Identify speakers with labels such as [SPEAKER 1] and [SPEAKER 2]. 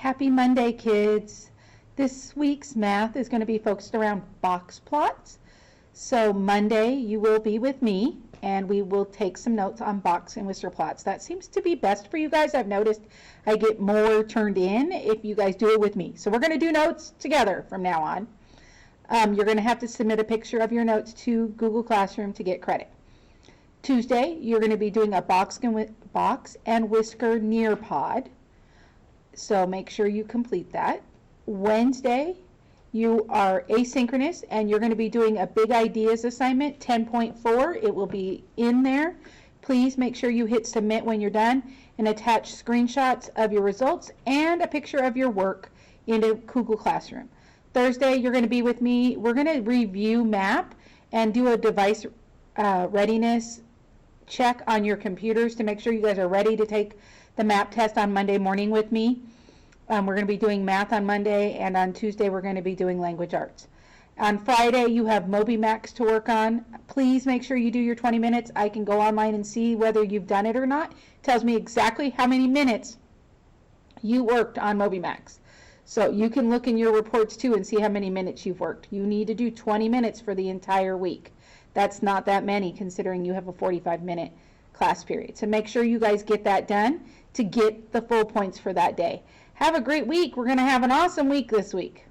[SPEAKER 1] Happy Monday, kids. This week's math is going to be focused around box plots. So Monday you will be with me and we will take some notes on box and whisker plots. That seems to be best for you guys. I've noticed I get more turned in if you guys do it with me. So we're going to do notes together from now on. You're going to have to submit a picture of your notes to Google Classroom to get credit. Tuesday you're going to be doing a box and whisker Nearpod. So make sure you complete that. Wednesday, you are asynchronous and you're going to be doing a big ideas assignment, 10.4. It will be in there. Please make sure you hit submit when you're done and attach screenshots of your results and a picture of your work into Google Classroom. Thursday, you're going to be with me. We're going to review MAP and do a device readiness check on your computers to make sure you guys are ready to take the MAP test on Monday morning with me. We're going to be doing math on Monday, and on Tuesday we're going to be doing language arts. On Friday you have MobyMax to work on. Please make sure you do your 20 minutes. I can go online and see whether you've done it or not. It tells me exactly how many minutes you worked on MobyMax. So you can look in your reports too and see how many minutes you've worked. You need to do 20 minutes for the entire week. That's not that many considering you have a 45-minute class period. So make sure you guys get that done to get the full points for that day. Have a great week. We're going to have an awesome week this week.